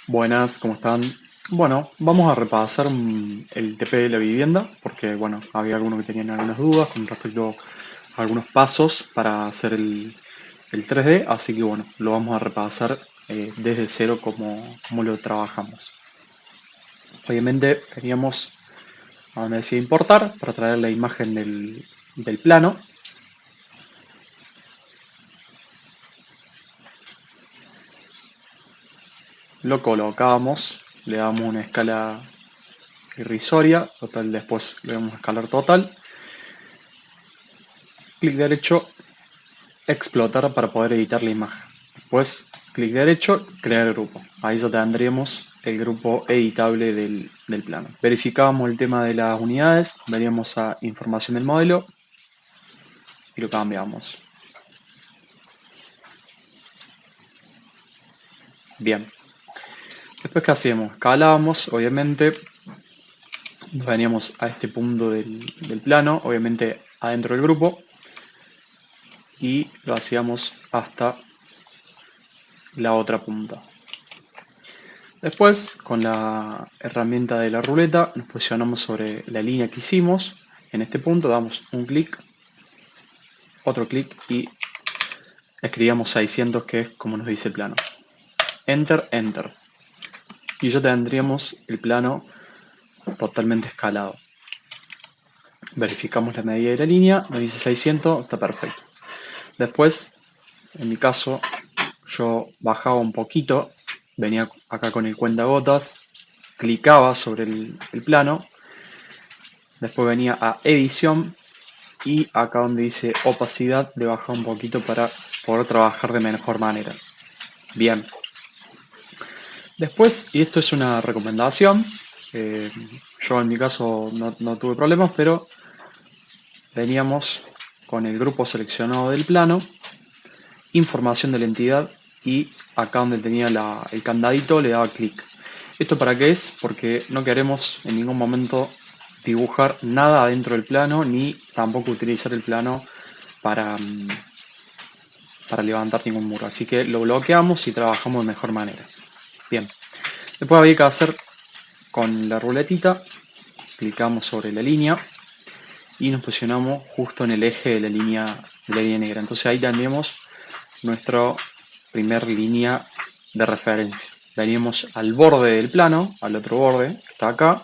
Buenas, ¿cómo están? Bueno, vamos a repasar el TP de la vivienda, porque bueno, había algunos que tenían algunas dudas con respecto a algunos pasos para hacer el 3D, así que bueno, lo vamos a repasar desde cero como lo trabajamos. Obviamente teníamos a donde decía importar para traer la imagen del plano. Lo colocábamos, le damos una escala irrisoria, total después le damos escalar total, clic derecho, explotar para poder editar la imagen. Después, clic derecho, crear grupo. Ahí ya tendríamos el grupo editable del plano. Verificábamos el tema de las unidades, veníamos a información del modelo y lo cambiamos. Bien. Después, ¿qué hacíamos? Escalábamos, obviamente, veníamos a este punto del plano, obviamente adentro del grupo, y lo hacíamos hasta la otra punta. Después, con la herramienta de la ruleta, nos posicionamos sobre la línea que hicimos. En este punto damos un clic, otro clic y escribíamos 600, que es como nos dice el plano. Enter, Enter. Y ya tendríamos el plano totalmente escalado. Verificamos la medida de la línea, nos dice 600, está perfecto. Después, en mi caso, yo bajaba un poquito, venía acá con el cuentagotas, clicaba sobre el plano. Después venía a edición y acá donde dice opacidad le bajaba un poquito para poder trabajar de mejor manera. Bien. Después, y esto es una recomendación, yo en mi caso no tuve problemas, pero veníamos con el grupo seleccionado del plano, información de la entidad y acá donde tenía el candadito le daba clic. ¿Esto para qué es? Porque no queremos en ningún momento dibujar nada adentro del plano ni tampoco utilizar el plano para, para levantar ningún muro. Así que lo bloqueamos y trabajamos de mejor manera. Bien. Después había que hacer con la ruletita, clicamos sobre la línea y nos posicionamos justo en el eje de la línea negra. Entonces ahí tendríamos nuestra primer línea de referencia. Veníamos al borde del plano, al otro borde, que está acá.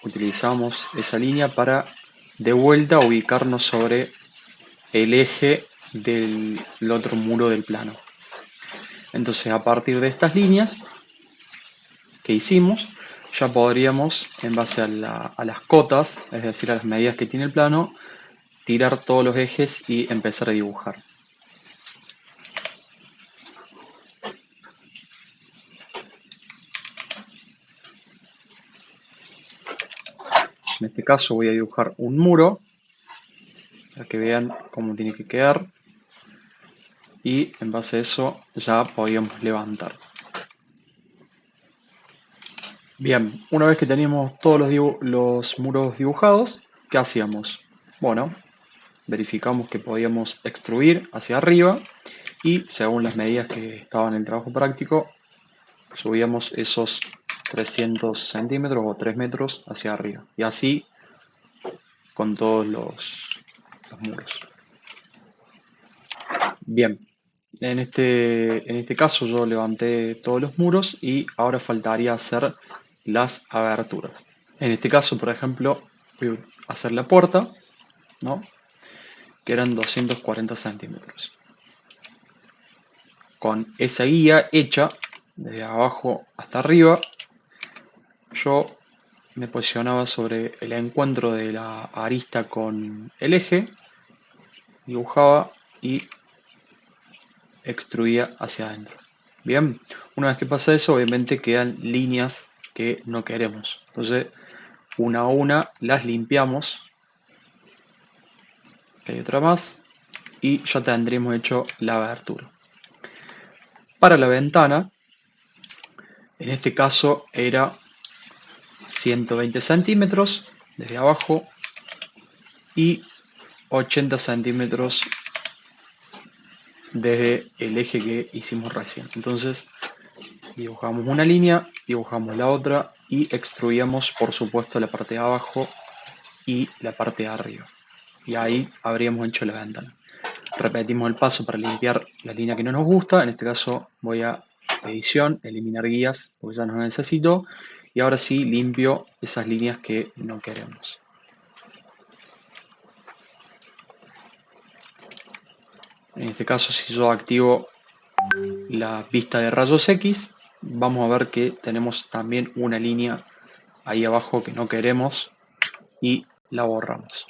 Utilizamos esa línea para de vuelta ubicarnos sobre el eje del otro muro del plano. Entonces a partir de estas líneas que hicimos, ya podríamos, en base a las cotas, es decir, a las medidas que tiene el plano, tirar todos los ejes y empezar a dibujar. En este caso voy a dibujar un muro, para que vean cómo tiene que quedar. Y en base a eso ya podíamos levantar. Bien, una vez que teníamos todos los muros dibujados, ¿qué hacíamos? Bueno, verificamos que podíamos extruir hacia arriba y según las medidas que estaban en el trabajo práctico, subíamos esos 300 centímetros o 3 metros hacia arriba. Y así con todos los muros. Bien, en este caso yo levanté todos los muros y ahora faltaría hacer las aberturas. En este caso, por ejemplo, voy a hacer la puerta, ¿no? Que eran 240 centímetros. Con esa guía hecha, desde abajo hasta arriba, yo me posicionaba sobre el encuentro de la arista con el eje, dibujaba y extruía hacia adentro. Bien, una vez que pasa eso, obviamente quedan líneas que no queremos. Entonces, una a una las limpiamos. Aquí hay otra más. Y ya tendremos hecho la abertura. Para la ventana, en este caso era 120 centímetros desde abajo y 80 centímetros desde el eje que hicimos recién. Entonces, Dibujamos una línea, dibujamos la otra y extruíamos, por supuesto, la parte de abajo y la parte de arriba. Y ahí habríamos hecho la ventana. Repetimos el paso para limpiar la línea que no nos gusta. En este caso voy a edición, eliminar guías porque ya no las necesito. Y ahora sí limpio esas líneas que no queremos. En este caso, si yo activo la vista de rayos X, vamos a ver que tenemos también una línea ahí abajo que no queremos y la borramos.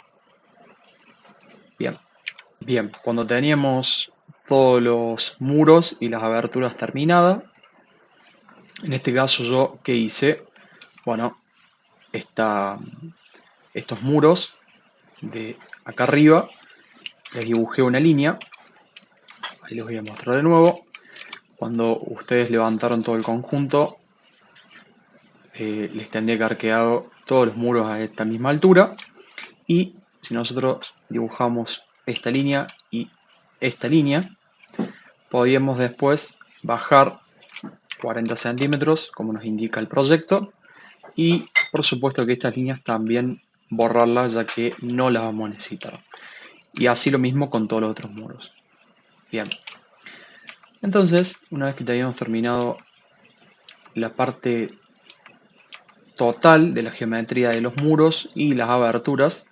Bien, bien, cuando teníamos todos los muros y las aberturas terminadas, en este caso yo, ¿qué hice? Bueno, estos muros de acá arriba, les dibujé una línea, ahí les voy a mostrar de nuevo. Cuando ustedes levantaron todo el conjunto, les tendría que haber quedado todos los muros a esta misma altura. Y si nosotros dibujamos esta línea y esta línea, podríamos después bajar 40 centímetros, como nos indica el proyecto. Y por supuesto que estas líneas también borrarlas, ya que no las vamos a necesitar. Y así lo mismo con todos los otros muros. Bien. Entonces, una vez que hayamos terminado la parte total de la geometría de los muros y las aberturas,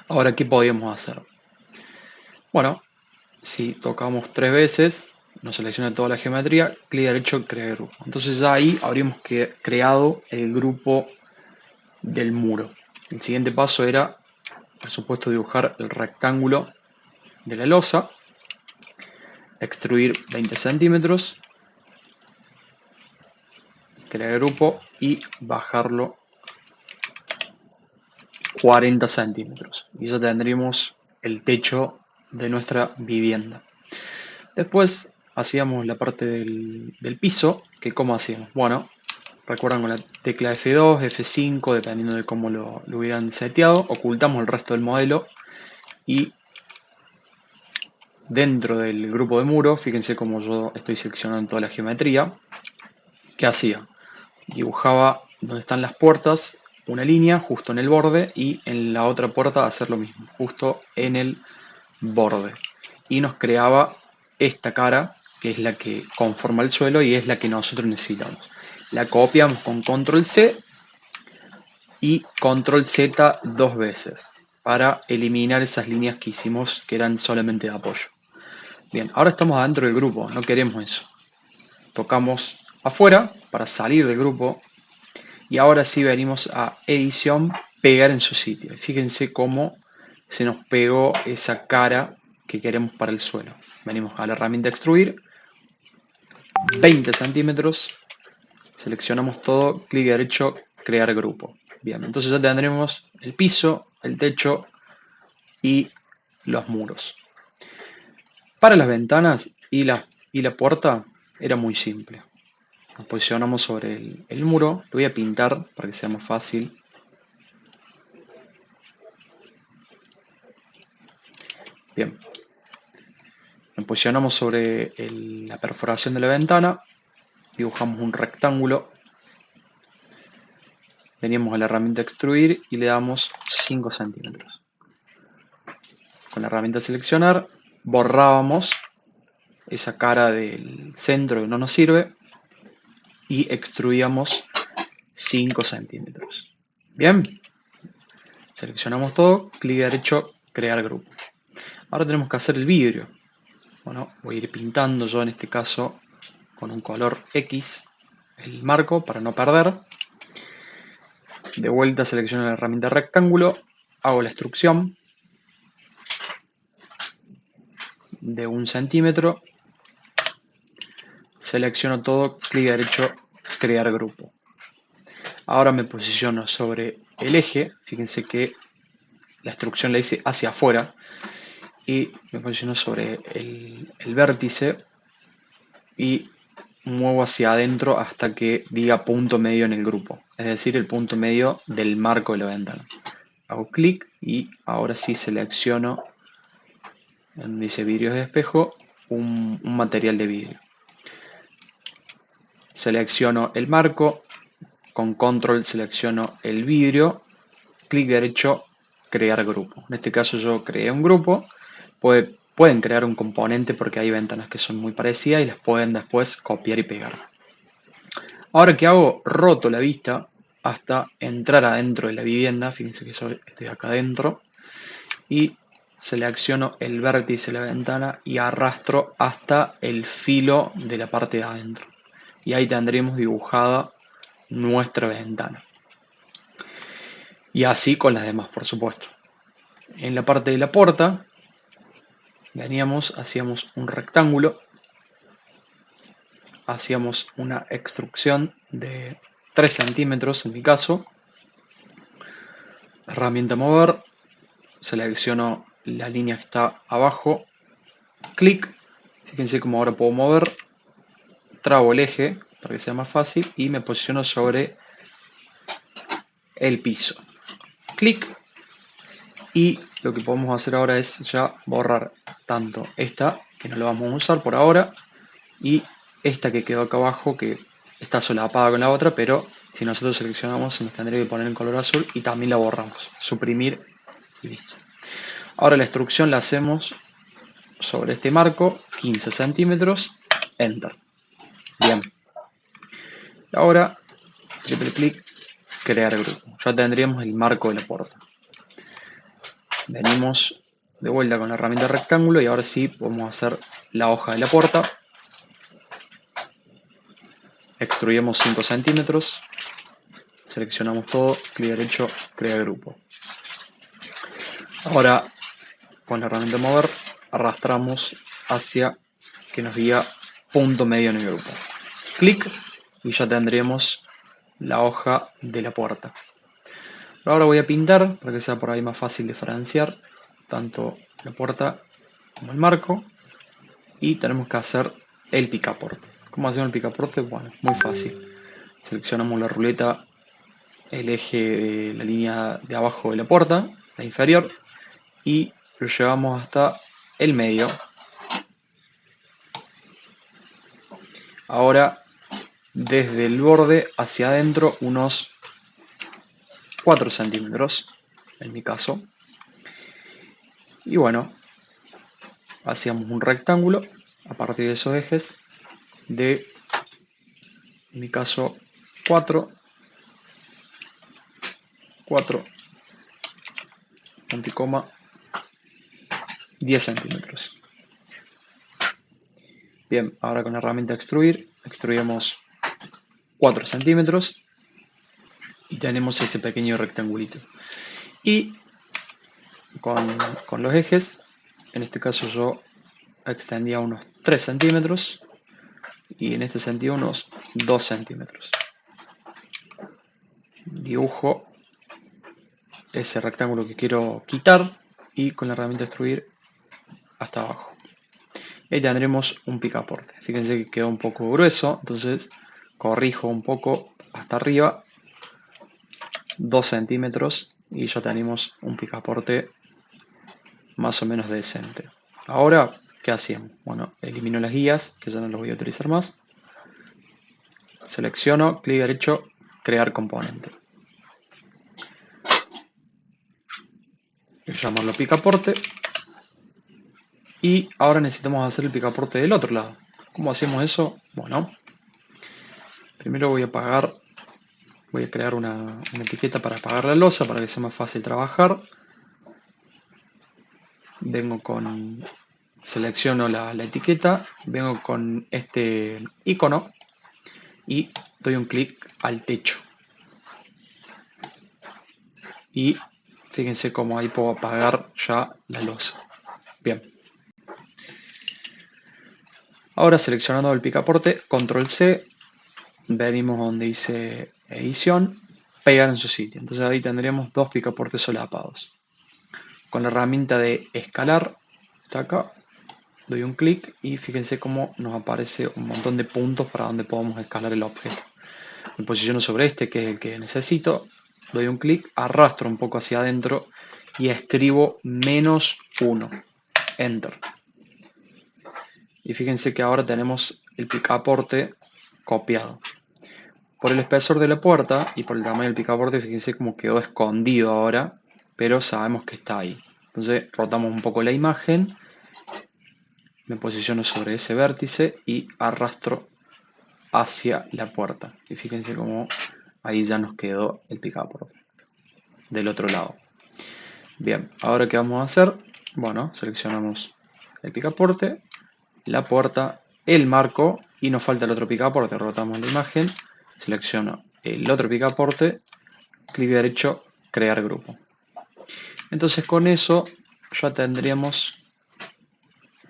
ahora, ¿qué podíamos hacer? Bueno, si tocamos 3 veces, nos selecciona toda la geometría, clic derecho, crear grupo. Entonces ya ahí habríamos creado el grupo del muro. El siguiente paso era, por supuesto, dibujar el rectángulo de la losa, extruir 20 centímetros, crear grupo y bajarlo 40 centímetros. Y ya tendríamos el techo de nuestra vivienda. Después hacíamos la parte del piso, que ¿cómo hacíamos? Bueno, recuerdan con la tecla F2, F5, dependiendo de cómo lo hubieran seteado, ocultamos el resto del modelo y dentro del grupo de muro, fíjense cómo yo estoy seleccionando toda la geometría. ¿Qué hacía? Dibujaba donde están las puertas una línea justo en el borde y en la otra puerta hacer lo mismo, justo en el borde. Y nos creaba esta cara, que es la que conforma el suelo y es la que nosotros necesitamos. La copiamos con control C y control Z 2 veces para eliminar esas líneas que hicimos que eran solamente de apoyo. Bien, ahora estamos adentro del grupo, no queremos eso. Tocamos afuera para salir del grupo y ahora sí venimos a edición, pegar en su sitio. Fíjense cómo se nos pegó esa cara que queremos para el suelo. Venimos a la herramienta extruir, 20 centímetros, seleccionamos todo, clic derecho, crear grupo. Bien, entonces ya tendremos el piso, el techo y los muros. Para las ventanas y la puerta era muy simple. Nos posicionamos sobre el muro, lo voy a pintar para que sea más fácil. Bien, nos posicionamos sobre la perforación de la ventana, dibujamos un rectángulo, venimos a la herramienta extruir y le damos 5 centímetros. Con la herramienta seleccionar, borrábamos esa cara del centro que no nos sirve y extruíamos 5 centímetros. Bien, seleccionamos todo, clic derecho, crear grupo. Ahora tenemos que hacer el vidrio. Bueno, voy a ir pintando yo en este caso con un color X el marco para no perder. De vuelta selecciono la herramienta rectángulo, hago la extrusión de 1 centímetro, selecciono todo, clic derecho, crear grupo. Ahora me posiciono sobre el eje, fíjense que la extrusión la hice hacia afuera y me posiciono sobre el vértice y muevo hacia adentro hasta que diga punto medio en el grupo, es decir, el punto medio del marco de la ventana. Hago clic y ahora sí selecciono donde dice vidrios de espejo un material de vidrio. selecciono el marco, con control selecciono el vidrio, clic derecho, crear grupo. En este caso yo creé un grupo, pueden crear un componente porque hay ventanas que son muy parecidas y las pueden después copiar y pegar. Ahora que hago, roto la vista hasta entrar adentro de la vivienda, fíjense que yo estoy acá adentro, y selecciono el vértice de la ventana y arrastro hasta el filo de la parte de adentro. Y ahí tendremos dibujada nuestra ventana. Y así con las demás, por supuesto. En la parte de la puerta, hacíamos un rectángulo, hacíamos una extrusión de 3 centímetros en mi caso, herramienta mover, selecciono la línea que está abajo, clic, fíjense cómo ahora puedo mover, trabo el eje para que sea más fácil y me posiciono sobre el piso, clic, y lo que podemos hacer ahora es ya borrar tanto esta, que no la vamos a usar por ahora, y esta que quedó acá abajo, que está solapada con la otra, pero si nosotros seleccionamos se nos tendría que poner en color azul y también la borramos, suprimir y listo. Ahora la instrucción la hacemos sobre este marco, 15 centímetros, enter. Bien. Ahora, triple clic, crear grupo. Ya tendríamos el marco de la puerta. Venimos de vuelta con la herramienta rectángulo y ahora sí podemos hacer la hoja de la puerta. Extruimos 5 centímetros, seleccionamos todo, clic derecho, crear grupo. Ahora con la herramienta mover arrastramos hacia que nos diga punto medio en el grupo. Clic y ya tendremos la hoja de la puerta. Ahora voy a pintar para que sea por ahí más fácil diferenciar tanto la puerta como el marco y tenemos que hacer el picaporte. ¿Cómo hacemos el picaporte? Bueno, muy fácil. Seleccionamos la ruleta, el eje de la línea de abajo de la puerta, la inferior, y lo llevamos hasta el medio. Ahora desde el borde hacia adentro unos 4 centímetros en mi caso, y bueno, hacíamos un rectángulo a partir de esos ejes de, en mi caso, 4, punto y coma, 10 centímetros. Bien, ahora con la herramienta extruir, extruimos 4 centímetros y tenemos ese pequeño rectangulito. Y con los ejes, en este caso yo extendía unos 3 centímetros y en este sentido unos 2 centímetros. Dibujo ese rectángulo que quiero quitar y con la herramienta extruir hasta abajo. Y ahí tendremos un picaporte. Fíjense que quedó un poco grueso, entonces corrijo un poco hasta arriba, 2 centímetros, y ya tenemos un picaporte más o menos decente. Ahora, ¿qué hacemos? Bueno, elimino las guías, que ya no las voy a utilizar más. Selecciono, clic derecho, crear componente. Llamarlo picaporte. Y ahora necesitamos hacer el picaporte del otro lado. ¿Cómo hacemos eso? Bueno, primero voy a crear una etiqueta para apagar la losa para que sea más fácil trabajar. Selecciono la etiqueta, vengo con este icono y doy un clic al techo. Y fíjense cómo ahí puedo apagar ya la losa. Bien. Ahora seleccionando el picaporte, control C, venimos donde dice edición, pegar en su sitio. Entonces ahí tendríamos dos picaportes solapados. Con la herramienta de escalar, está acá, doy un clic y fíjense cómo nos aparece un montón de puntos para donde podemos escalar el objeto. Me posiciono sobre este, que es el que necesito, doy un clic, arrastro un poco hacia adentro y escribo -1, enter. Y fíjense que ahora tenemos el picaporte copiado. Por el espesor de la puerta y por el tamaño del picaporte, fíjense cómo quedó escondido ahora, pero sabemos que está ahí. Entonces rotamos un poco la imagen, me posiciono sobre ese vértice y arrastro hacia la puerta. Y fíjense cómo ahí ya nos quedó el picaporte del otro lado. Bien, ahora ¿qué vamos a hacer? Bueno, seleccionamos el picaporte, la puerta, el marco y nos falta el otro picaporte. Rotamos la imagen, selecciono el otro picaporte, clic derecho, crear grupo. Entonces con eso ya tendríamos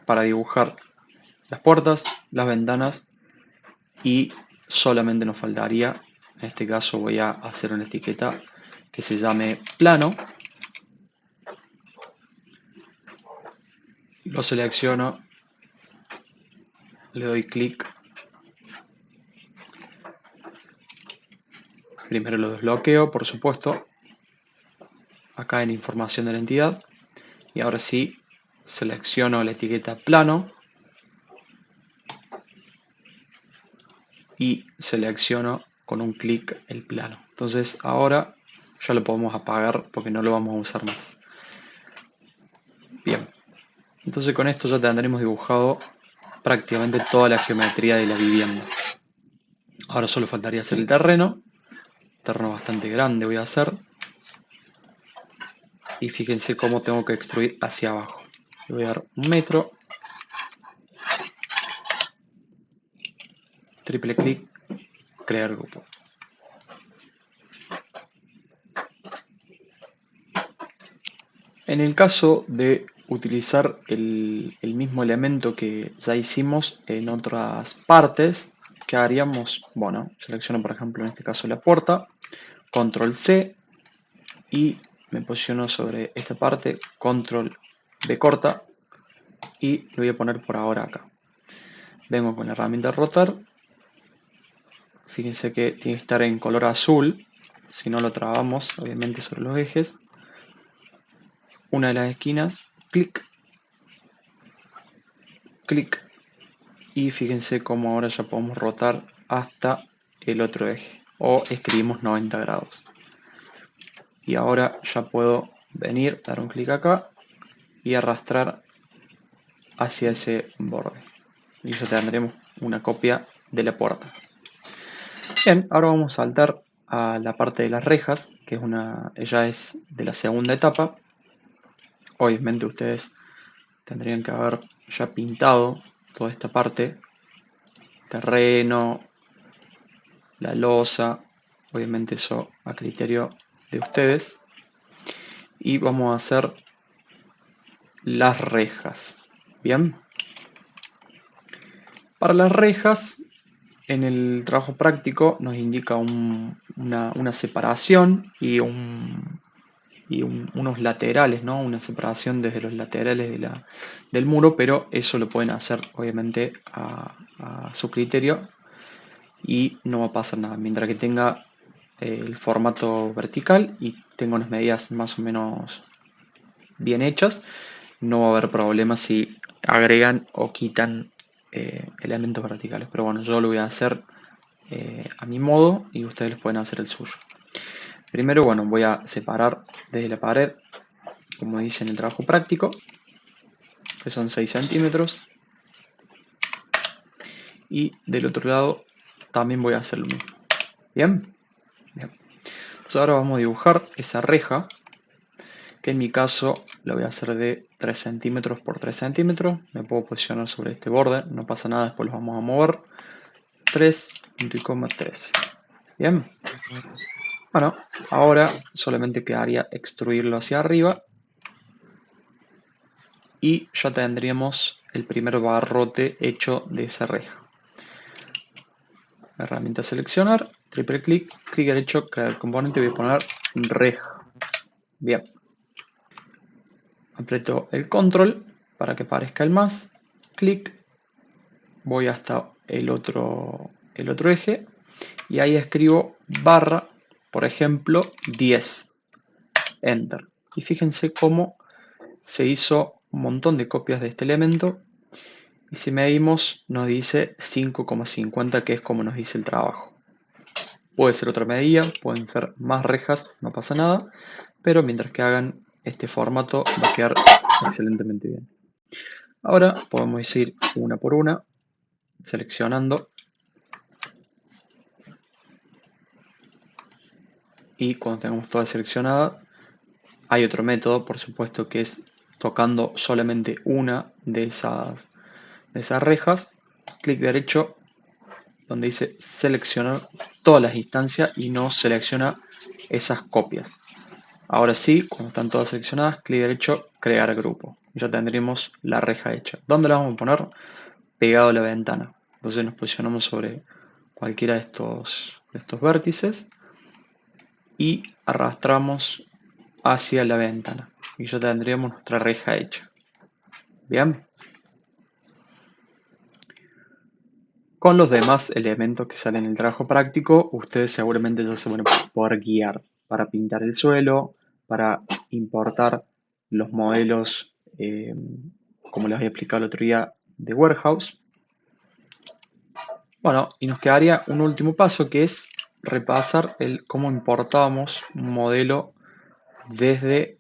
para dibujar las puertas, las ventanas y solamente nos faltaría, en este caso voy a hacer una etiqueta que se llame plano. Lo selecciono, le doy clic. Primero lo desbloqueo, por supuesto, acá en información de la entidad. Y ahora sí, selecciono la etiqueta plano y selecciono con un clic el plano. Entonces ahora ya lo podemos apagar porque no lo vamos a usar más. Bien, entonces con esto ya tendremos dibujado prácticamente toda la geometría de la vivienda. Ahora solo faltaría hacer el terreno. Terreno bastante grande voy a hacer. Y fíjense cómo tengo que extruir hacia abajo. Le voy a dar 1 metro. Triple clic, crear grupo. En el caso de utilizar el mismo elemento que ya hicimos en otras partes, ¿qué haríamos? Bueno, selecciono por ejemplo en este caso la puerta, control C y me posiciono sobre esta parte, control B corta y lo voy a poner por ahora acá. Vengo con la herramienta rotar, fíjense que tiene que estar en color azul, si no lo trabamos obviamente sobre los ejes. Una de las esquinas, clic, clic, y fíjense cómo ahora ya podemos rotar hasta el otro eje, o escribimos 90 grados. Y ahora ya puedo venir, dar un clic acá y arrastrar hacia ese borde. Y ya tendremos una copia de la puerta. Bien, ahora vamos a saltar a la parte de las rejas, que ella es de la segunda etapa. Obviamente ustedes tendrían que haber ya pintado toda esta parte, terreno, la losa, obviamente eso a criterio de ustedes. Y vamos a hacer las rejas. Bien, para las rejas en el trabajo práctico nos indica una separación y unos laterales, ¿no? Una separación desde los laterales del muro, pero eso lo pueden hacer obviamente a su criterio y no va a pasar nada. Mientras que tenga el formato vertical y tenga unas medidas más o menos bien hechas, no va a haber problemas si agregan o quitan elementos verticales. Pero bueno, yo lo voy a hacer a mi modo y ustedes pueden hacer el suyo. Primero, bueno, voy a separar desde la pared, como dice en el trabajo práctico, que son 6 centímetros. Y del otro lado también voy a hacer lo mismo. ¿Bien? Bien. Entonces ahora vamos a dibujar esa reja, que en mi caso lo voy a hacer de 3 centímetros por 3 centímetros. Me puedo posicionar sobre este borde, no pasa nada, después los vamos a mover. 3,3. Bien. Bueno, ahora solamente quedaría extruirlo hacia arriba y ya tendríamos el primer barrote hecho de esa reja. Herramienta seleccionar, triple clic, clic derecho, crear componente, voy a poner reja. Bien. Aprieto el control para que aparezca el más, clic, voy hasta el otro eje y ahí escribo barra, por ejemplo, 10, enter. Y fíjense cómo se hizo un montón de copias de este elemento Y si medimos, nos dice 5,50, que es como nos dice el trabajo. Puede ser otra medida, pueden ser más rejas, no pasa nada, pero mientras que hagan este formato va a quedar excelentemente bien. Ahora podemos ir una por una, seleccionando, y cuando tengamos toda seleccionada, hay otro método, por supuesto, que es tocando solamente una de esas rejas, clic derecho donde dice seleccionar todas las instancias y no selecciona esas copias. Ahora sí, cuando están todas seleccionadas, clic derecho, crear grupo. Y ya tendremos la reja hecha. ¿Dónde la vamos a poner? Pegado a la ventana. Entonces nos posicionamos sobre cualquiera de estos vértices y arrastramos hacia la ventana. Y ya tendríamos nuestra reja hecha. Bien. Con los demás elementos que salen en el trabajo práctico, ustedes seguramente ya se van a poder guiar para pintar el suelo, para importar los modelos, como les había explicado el otro día, de Warehouse. Bueno, y nos quedaría un último paso, que es repasar cómo importábamos un modelo desde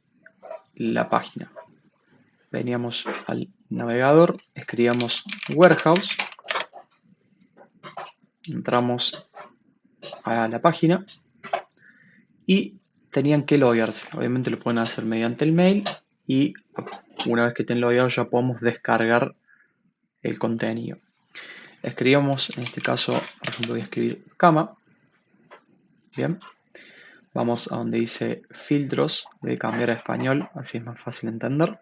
la página. Veníamos al navegador, escribíamos Warehouse, entramos a la página y tenían que loguearse. Obviamente lo pueden hacer mediante el mail y una vez que estén logueados ya podemos descargar el contenido. Escribimos, en este caso, por ejemplo, voy a escribir cama. Bien. Vamos a donde dice filtros, voy a cambiar a español, así es más fácil entender.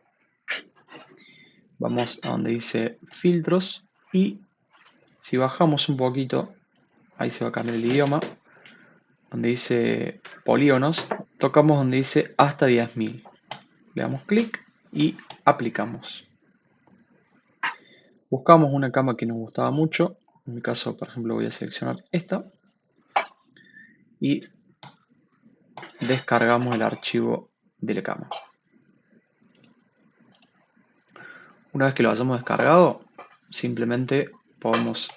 Vamos a donde dice filtros y si bajamos un poquito, ahí se va a cambiar el idioma, donde dice polígonos, tocamos donde dice hasta 10.000. Le damos clic y aplicamos. Buscamos una cama que nos gustaba mucho. En mi caso, por ejemplo, voy a seleccionar esta. Y descargamos el archivo de la cama. Una vez que lo hayamos descargado, simplemente podemos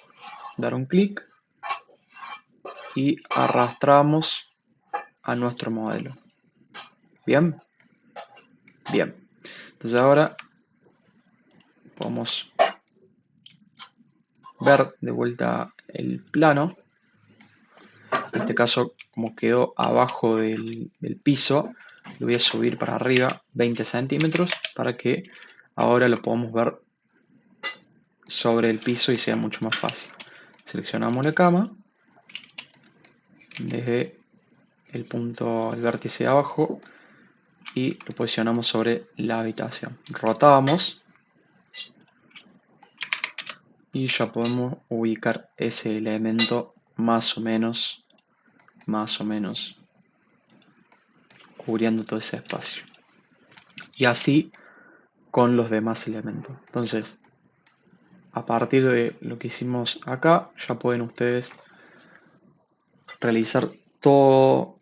dar un clic y arrastramos a nuestro modelo. ¿Bien? Bien. Entonces ahora podemos ver de vuelta el plano. En este caso, como quedó abajo del piso, lo voy a subir para arriba 20 centímetros para que ahora lo podamos ver sobre el piso y sea mucho más fácil. Seleccionamos la cama desde el punto, el vértice de abajo y lo posicionamos sobre la habitación. Rotamos y ya podemos ubicar ese elemento más o menos cubriendo todo ese espacio. Y así con los demás elementos. Entonces, a partir de lo que hicimos acá, ya pueden ustedes realizar todo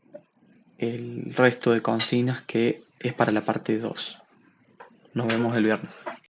el resto de consignas que es para la parte 2. Nos vemos el viernes.